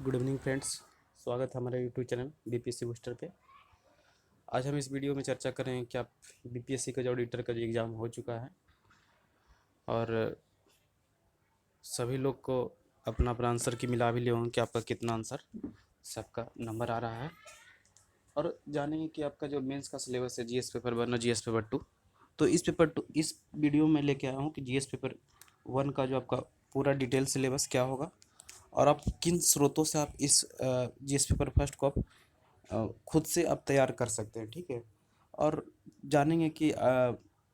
Good evening friends. स्वागत है हमारे यूट्यूब चैनल बीपीएससी बूस्टर पे। आज हम इस वीडियो में चर्चा करें कि आप बीपीएससी का जो ऑडिटर का जो एग्ज़ाम हो चुका है और सभी लोग को अपना अपना आंसर की मिला भी लिए होंगे कि आपका कितना आंसर सबका नंबर आ रहा है, और जानेंगे कि आपका जो मेंस का सिलेबस है जीएस पेपर 1 और जीएस पेपर 2। तो इस वीडियो में लेके आया हूँ कि जीएस पेपर 1 का जो आपका पूरा डिटेल सिलेबस क्या होगा और आप किन स्रोतों से आप इस जीएस पेपर फर्स्ट को आप खुद से आप तैयार कर सकते हैं। ठीक है, और जानेंगे कि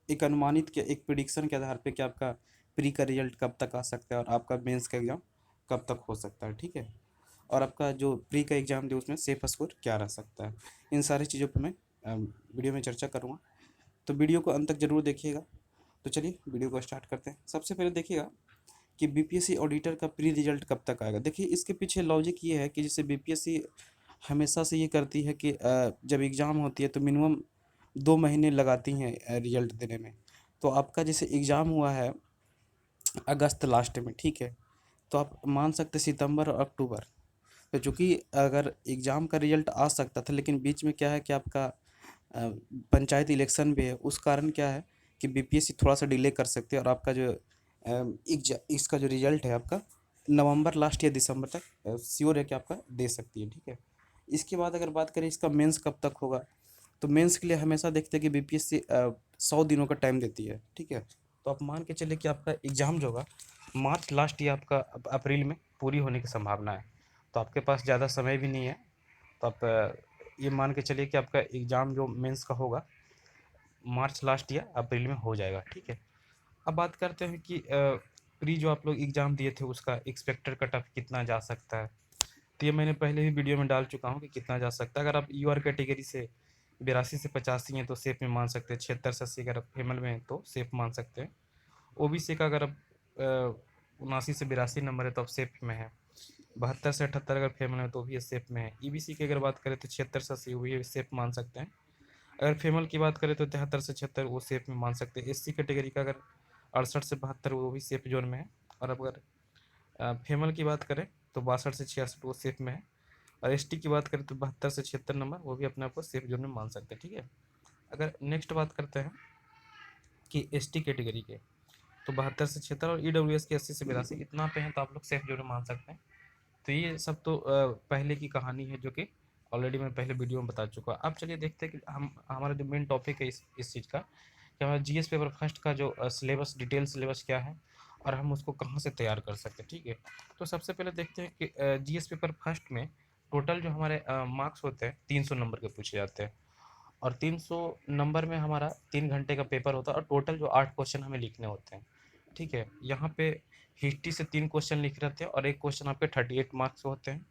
एक अनुमानित के एक प्रिडिक्शन के आधार पे कि आपका प्री का रिजल्ट कब तक आ सकता है और आपका मेंस का एग्ज़ाम कब तक हो सकता है। ठीक है, और आपका जो प्री का एग्ज़ाम दे उसमें सेफ स्कोर क्या रह सकता है, इन सारी चीज़ों पर मैं वीडियो में चर्चा करूँगा। तो वीडियो को अंत तक जरूर देखिएगा। तो चलिए वीडियो को स्टार्ट करते हैं। सबसे पहले देखिएगा कि बीपीएससी ऑडिटर का प्री रिजल्ट कब तक आएगा। देखिए इसके पीछे लॉजिक ये है कि जैसे बीपीएससी हमेशा से ये करती है कि जब एग्ज़ाम होती है तो मिनिमम 2 महीने लगाती हैं रिजल्ट देने में। तो आपका जैसे एग्ज़ाम हुआ है अगस्त लास्ट में, ठीक है, तो आप मान सकते सितंबर और अक्टूबर। तो चूँकि अगर एग्ज़ाम का रिजल्ट आ सकता था लेकिन बीच में क्या है कि आपका पंचायत इलेक्शन भी है, उस कारण क्या है कि बीपीएससी थोड़ा सा डिले कर सकती है और आपका जो इसका जो रिजल्ट है आपका नवंबर लास्ट या दिसंबर तक श्योर है कि आपका दे सकती है। ठीक है, इसके बाद अगर बात करें इसका मेंस कब तक होगा, तो मेंस के लिए हमेशा देखते हैं कि बीपीएससी 100 दिनों का टाइम देती है। ठीक है, तो आप मान के चलिए कि आपका एग्ज़ाम जो होगा मार्च लास्ट या आपका अप्रैल में पूरी होने की संभावना है। तो आपके पास ज़्यादा समय भी नहीं है। तो आप ये मान के चलिए कि आपका एग्ज़ाम जो मेंस का होगा मार्च लास्ट या अप्रैल में हो जाएगा। ठीक है, अब बात करते हैं कि प्री जो आप लोग एग्ज़ाम दिए थे उसका एक्सपेक्टेड कट ऑफ कितना जा सकता है। तो ये मैंने पहले ही वीडियो में डाल चुका हूँ कि कितना जा सकता है। अगर आप यूआर कैटेगरी से 82 से 85 हैं तो सेफ में मान सकते हैं। 76 से 80 अगर आप फीमेल में हैं तो सेफ मान सकते हैं। ओबीसी का अगर आप 79 से 82 नंबर है तो आप सेफ में है। 72 से 78 अगर फीमेल है तो भी सेफ में है। ईबीसी की अगर बात करें तो 76 से 80 वो भी सेफ मान सकते हैं। अगर फीमेल की बात करें तो 73 से 76 वो सेफ में मान सकते हैं। एससी कैटेगरी का अगर 68 से 72 वो भी सेफ जोन में है। और अब अगर फीमेल की बात करें तो 62 से 66 वो सेफ में है। और एसटी की बात करें तो 72 से 76 नंबर वो भी अपने आप को सेफ जोन में मान सकते हैं। ठीक है, अगर नेक्स्ट बात करते हैं कि एसटी कैटेगरी के तो 72 से 76 और ईडब्ल्यूएस के 80 से 82 इतना पे हैं तो आप लोग सेफ जोन में मान सकते हैं। तो ये सब तो पहले की कहानी है जो कि ऑलरेडी मैं पहले वीडियो में बता चुका हूँ। अब चलिए देखते हैं कि हम हमारा जो मेन टॉपिक है इस चीज़ का कि हमारा जीएस पेपर फर्स्ट का जो सिलेबस डिटेल सिलेबस क्या है और हम उसको कहाँ से तैयार कर सकते हैं। ठीक है, तो सबसे पहले देखते हैं कि जीएस पेपर फर्स्ट में टोटल जो हमारे मार्क्स होते हैं 300 नंबर के पूछे जाते हैं। और 300 नंबर में हमारा 3 घंटे का पेपर होता है और टोटल जो 8 क्वेश्चन हमें लिखने होते हैं। ठीक है, यहाँ पे हिस्ट्री से 3 क्वेश्चन लिख रहते हैं और एक क्वेश्चन आपके 38 मार्क्स होते हैं।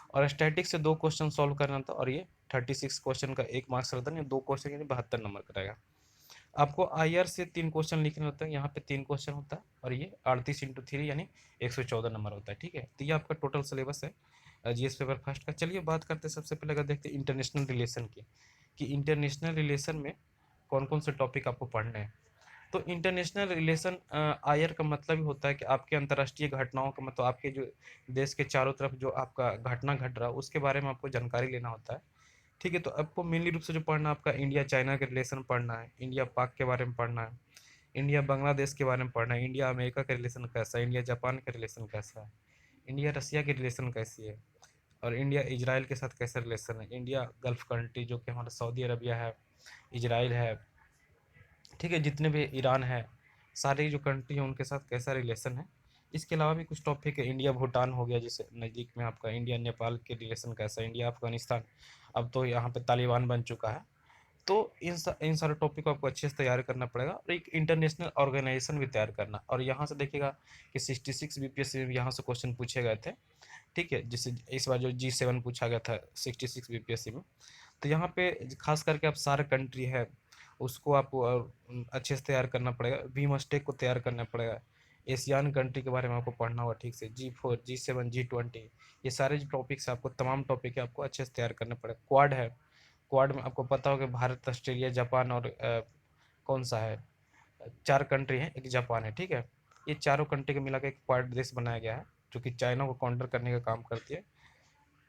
और स्टैटिक से 2 क्वेश्चन सॉल्व करना था और ये 36 क्वेश्चन का 1 मार्क्स रहता है। 2 क्वेश्चन यानी 72 नंबर का रहेगा। आपको आईआर से 3 क्वेश्चन लिखने होते हैं। यहाँ पे 3 क्वेश्चन होता है और ये 38 × 3 यानी 114 नंबर होता है। ठीक है, तो ये आपका टोटल सिलेबस है जीएस पेपर फर्स्ट का। चलिए बात करते हैं सबसे पहले अगर देखते हैं इंटरनेशनल रिलेशन की कि इंटरनेशनल रिलेशन में कौन कौन से टॉपिक आपको पढ़ने हैं। तो इंटरनेशनल रिलेशन आयर का मतलब ही होता है कि आपके अंतर्राष्ट्रीय घटनाओं का मतलब आपके जो देश के चारों तरफ जो आपका घटना घट रहा है उसके बारे में आपको जानकारी लेना होता है। ठीक है, तो आपको मेनली रूप से जो पढ़ना है आपका इंडिया चाइना के रिलेशन पढ़ना है, इंडिया पाक के बारे में पढ़ना है, इंडिया बांग्लादेश के बारे में पढ़ना है, इंडिया अमेरिका का रिलेशन कैसा है, इंडिया जापान का रिलेशन कैसा है, इंडिया रसिया की रिलेशन कैसी है, और इंडिया इजराइल के साथ कैसा रिलेशन है, इंडिया गल्फ कंट्री जो कि हमारा सऊदी अरबिया है, इजराइल है, ठीक है, जितने भी ईरान है, सारे जो कंट्री हैं उनके साथ कैसा रिलेशन है। इसके अलावा भी कुछ टॉपिक है, इंडिया भूटान हो गया जैसे नज़दीक में आपका, इंडिया नेपाल के रिलेशन कैसा है, इंडिया अफगानिस्तान, अब तो यहाँ पे तालिबान बन चुका है। तो इन सारे टॉपिक को आपको अच्छे से तैयार करना पड़ेगा और एक इंटरनेशनल ऑर्गेनाइजेशन भी तैयार करना। और यहाँ से देखिएगा कि 66 बीपीएससी में यहाँ से क्वेश्चन पूछे गए थे। ठीक है, जैसे इस बार जो G7 पूछा गया था 66 बीपीएससी में, तो यहाँ पे खास करके आप सारे कंट्री है उसको आपको अच्छे से तैयार करना पड़ेगा। बीमस्टेक को तैयार करना पड़ेगा। एशियान कंट्री के बारे में आपको पढ़ना होगा ठीक से। G4 G7 G20 ये सारे जो टॉपिक्स आपको तमाम टॉपिक है आपको अच्छे से तैयार करना पड़ेगा। क्वाड है, क्वाड में आपको पता होगा भारत ऑस्ट्रेलिया जापान और कौन सा है, 4 कंट्री हैं, एक जापान है। ठीक है, ये चारों कंट्री को मिला के एक क्वाड देश बनाया गया है जो कि चाइना को काउंटर करने का काम करती है।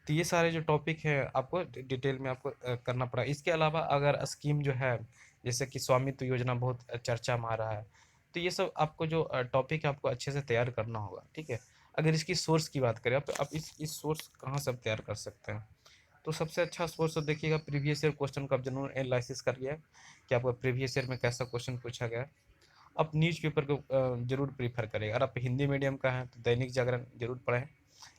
तो ये सारे जो टॉपिक है आपको डिटेल में आपको करना पड़ा। इसके अलावा अगर स्कीम जो है जैसे कि स्वामित्व योजना बहुत चर्चा में आ रहा है, तो ये सब आपको जो टॉपिक है आपको अच्छे से तैयार करना होगा, ठीक है। अगर इसकी सोर्स की बात करें आप इस सोर्स कहाँ से आप तैयार कर सकते हैं, तो सबसे अच्छा सोर्स तो देखिएगा प्रीवियस ईयर क्वेश्चन का आप जरूर एनालिसिस करिए कि आपका प्रीवियस ईयर में कैसा क्वेश्चन पूछा गया है। आप न्यूज़पेपर को जरूर प्रीफर करें। अगर आप हिंदी मीडियम का हैं तो दैनिक जागरण जरूर पढ़ें।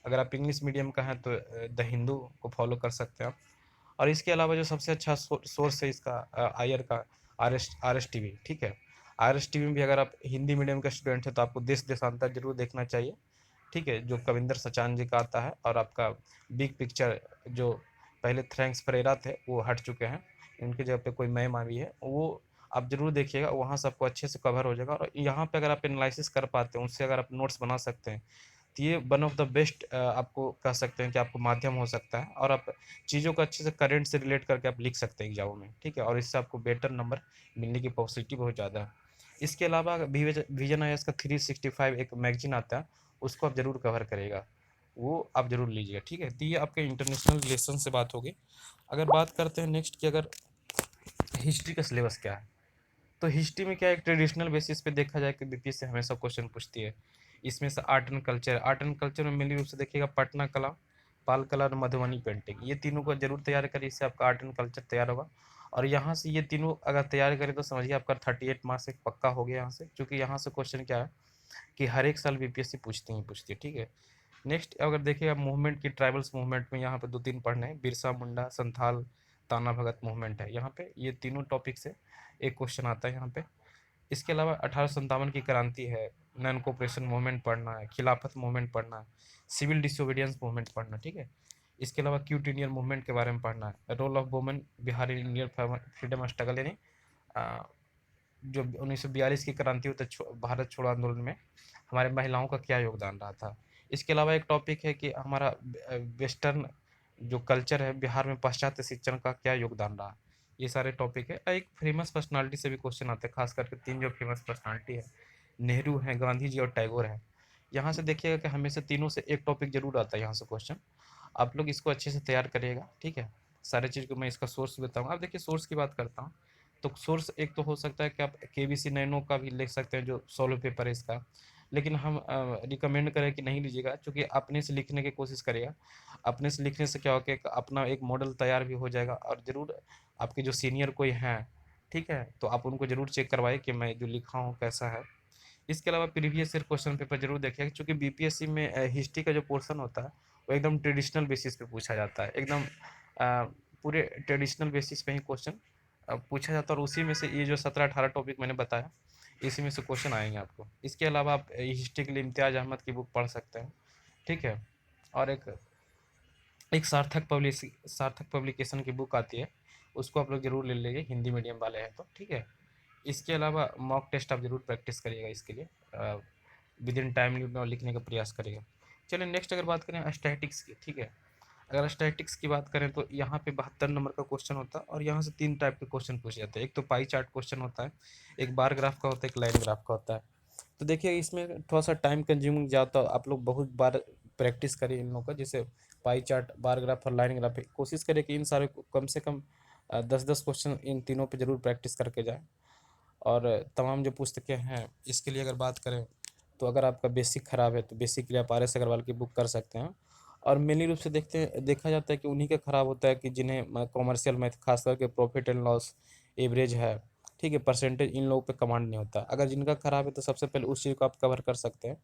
अगर आप इंग्लिश मीडियम का हैं तो द हिंदू को फॉलो कर सकते हैं आप। और इसके अलावा जो सबसे अच्छा सोर्स है इसका आयर का आर एस टी वी, ठीक है। आर एस टी वी में भी अगर आप हिंदी मीडियम का स्टूडेंट है तो आपको देश देशांतर जरूर देखना चाहिए, ठीक है, जो कविंदर सचान जी का आता है। और आपका बिग पिक्चर जो पहले थ्रैंक्स परेरा थे वो हट चुके हैं, उनकी जगह पे कोई मैम आई है, वो आप जरूर देखिएगा, वहाँ से आपको अच्छे से कवर हो जाएगा। और यहाँ पे अगर आप एनालिसिस कर पाते हैं, उससे अगर आप नोट्स बना सकते हैं, तो ये वन ऑफ द बेस्ट आपको कह सकते हैं कि आपको माध्यम हो सकता है। और आप चीज़ों को अच्छे से करंट से रिलेट करके आप लिख सकते हैं एग्जाम में, ठीक है। और इससे आपको बेटर नंबर मिलने की पॉसिबिलिटी बहुत ज़्यादा है। इसके अलावा विजन आई का 365 एक मैगजीन आता है, उसको आप जरूर कवर करेगा, वो आप जरूर लीजिएगा, ठीक है। तो ये आपके इंटरनेशनल रिलेशन से बात होगी। अगर बात करते हैं नेक्स्ट की, अगर हिस्ट्री का सिलेबस क्या है, तो हिस्ट्री में क्या है, एक ट्रेडिशनल बेसिस पे देखा जाए कि बीपीएससी हमेशा क्वेश्चन पूछती है। इसमें से आर्ट एंड कल्चर में मेनली रूप से देखिएगा पटना कला, पाल कला और मधुबनी पेंटिंग, ये तीनों को जरूर तैयार करिए, इससे आपका आर्ट एंड कल्चर तैयार होगा। और यहाँ से ये तीनों अगर तैयार करें तो समझिए आपका 38 मार्क्स एक पक्का हो गया यहाँ से, क्योंकि यहाँ से क्वेश्चन क्या है कि हर एक साल बीपीएससी पूछती है, ठीक है। नेक्स्ट अगर देखिए आप मूवमेंट की, ट्राइबल्स मूवमेंट में यहाँ पे दो तीन पढ़ने हैं, बिरसा मुंडा, संथाल, ताना भगत मूवमेंट है यहाँ पे, ये तीनों टॉपिक से एक क्वेश्चन आता है यहाँ पे। इसके अलावा 1857 की क्रांति है, नॉन कोऑपरेशन मूवमेंट पढ़ना है, खिलाफत मूवमेंट पढ़ना है, सिविल डिसोबीडियंस मूवमेंट पढ़ना, ठीक है। इसके अलावा क्यूट इंडियन मूवमेंट के बारे में पढ़ना है, role of women Bihar in Indian freedom struggle, यानी जो 1942 की क्रांति हुई तो भारत छोड़ो आंदोलन में हमारे महिलाओं का क्या योगदान रहा था। इसके अलावा एक टॉपिक है कि हमारा वेस्टर्न जो कल्चर है बिहार में पाश्चात्य शिक्षण का क्या योगदान रहा। ये सारे टॉपिक है। एक फेमस पर्सनालिटी से भी क्वेश्चन आते हैं, खास करके तीन जो फेमस पर्सनालिटी है, नेहरू हैं, गांधी जी और टैगोर हैं। यहाँ से देखिएगा कि हमेशा तीनों से एक टॉपिक जरूर आता है यहाँ से क्वेश्चन। आप लोग इसको अच्छे से तैयार करिएगा, ठीक है। सारे चीज़ को मैं इसका सोर्स बताऊँगा। अब देखिए सोर्स की बात करता हूँ, तो सोर्स एक तो हो सकता है कि आप केबीसी नैनो का भी लिख सकते हैं जो सोलो पेपर है इसका, लेकिन हम रिकमेंड करें कि नहीं लीजिएगा, क्योंकि अपने से लिखने की कोशिश करिएगा। अपने से लिखने से क्या होगा कि अपना एक मॉडल तैयार भी हो जाएगा, और ज़रूर आपके जो सीनियर कोई हैं, ठीक है, तो आप उनको ज़रूर चेक करवाइए कि मैं जो लिखा हूँ कैसा है। इसके अलावा प्रीवियस ईयर क्वेश्चन पेपर जरूर देखिएगा, क्योंकि बीपीएससी में हिस्ट्री का जो पोर्शन होता है वो एकदम ट्रेडिशनल बेसिस पे पूछा जाता है, एकदम पूरे ट्रेडिशनल बेसिस पे ही क्वेश्चन पूछा जाता है। और उसी में से ये जो 17-18 टॉपिक मैंने बताया, इसी में से क्वेश्चन आएंगे आपको। इसके अलावा आप हिस्ट्री के लिए इम्तियाज़ अहमद की बुक पढ़ सकते हैं, ठीक है। और एक एक सार्थक पब्लिकेशन की बुक आती है, उसको आप लोग जरूर ले लीजिए, हिंदी मीडियम वाले हैं तो, ठीक है। इसके अलावा मॉक टेस्ट आप जरूर प्रैक्टिस करिएगा, इसके लिए विद इन टाइम लिखने का प्रयास करिएगा। चलिए नेक्स्ट अगर बात करें स्टैटिक्स की, ठीक है। अगर स्टैटिक्स की बात करें तो यहाँ पे 72 नंबर का क्वेश्चन होता है, और यहाँ से तीन टाइप के क्वेश्चन पूछे जाते हैं। एक तो पाई चार्ट क्वेश्चन होता है, एक बार ग्राफ का होता है, एक लाइन ग्राफ का होता है। तो देखिए इसमें थोड़ा सा टाइम कंज्यूमिंग जाता है, आप लोग बहुत बार प्रैक्टिस करिए इन लोगों का, जैसे पाई चार्ट, बार ग्राफ और लाइन ग्राफ। कोशिश करिए कि इन सारे को कम से कम 10-10 क्वेश्चन इन तीनों पे जरूर प्रैक्टिस करके जाएं। और तमाम जो पुस्तकें हैं इसके लिए अगर बात करें, तो अगर आपका बेसिक ख़राब है तो बेसिक के लिए आप RS अग्रवाल की बुक कर सकते हैं। और मेनली रूप से देखा जाता है कि उन्हीं का ख़राब होता है कि जिन्हें कॉमर्शियल मैथ, खास करके प्रॉफिट एंड लॉस, एवरेज है, ठीक है, परसेंटेज, इन लोगों पे कमांड नहीं होता। अगर जिनका ख़राब है तो सबसे पहले उस चीज़ को आप कवर कर सकते हैं।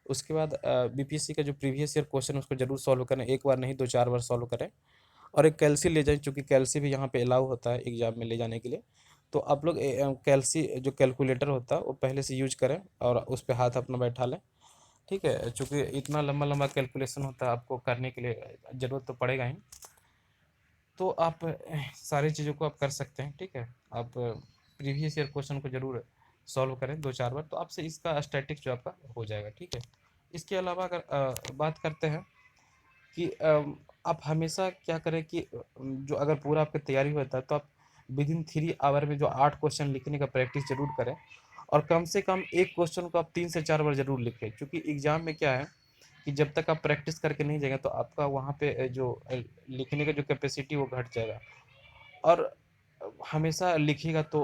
उसके बाद बीपीएससी का जो प्रीवियस ईयर क्वेश्चन उसको जरूर सॉल्व करें, एक बार नहीं 2-4 बार सॉल्व करें। और एक कैल्सी ले जाएं, चूँकि कैल्सी भी यहाँ पे अलाउ होता है एग्जाम में ले जाने के लिए। तो आप लोग कैल्सी जो कैलकुलेटर होता है वो पहले से यूज करें और उस पर हाथ अपना बैठा लें, ठीक है। चूँकि इतना लंबा लंबा कैलकुलेशन होता है, आपको करने के लिए ज़रूरत तो पड़ेगा ही, तो आप सारी चीज़ों को आप कर सकते हैं, ठीक है। आप प्रीवियस ईयर क्वेश्चन को जरूर सॉल्व करें 2-4 बार, तो आपसे इसका स्टैटिक्स जो आपका हो जाएगा, ठीक है। इसके अलावा अगर बात करते हैं कि आप हमेशा क्या करें कि जो अगर पूरा आपकी तैयारी होता है तो आप विद इन 3 आवर में जो 8 क्वेश्चन लिखने का प्रैक्टिस जरूर करें। और कम से कम एक क्वेश्चन को आप 3 से 4 बार जरूर लिखें, क्योंकि एग्जाम में क्या है कि जब तक आप प्रैक्टिस करके नहीं जाएंगे तो आपका वहाँ पे जो लिखने का जो कैपेसिटी वो घट जाएगा। और हमेशा लिखिएगा तो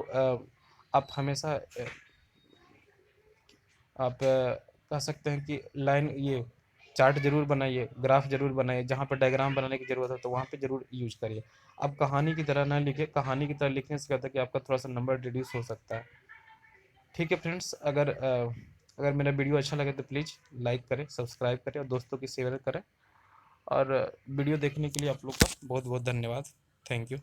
आप हमेशा आप कह सकते हैं कि लाइन ये चार्ट ज़रूर बनाइए, ग्राफ ज़रूर बनाइए, जहाँ पर डायग्राम बनाने की ज़रूरत है तो वहाँ पे ज़रूर यूज़ करिए। आप कहानी की तरह ना लिखिए, कहानी की तरह लिखने से क्या होता है कि आपका थोड़ा-सा नंबर रिड्यूस हो सकता है। ठीक है फ्रेंड्स, अगर मेरा वीडियो अच्छा लगे तो प्लीज़ लाइक करें, सब्सक्राइब करें और दोस्तों की शेयर करें। और वीडियो देखने के लिए आप लोग का बहुत-बहुत धन्यवाद। Thank you.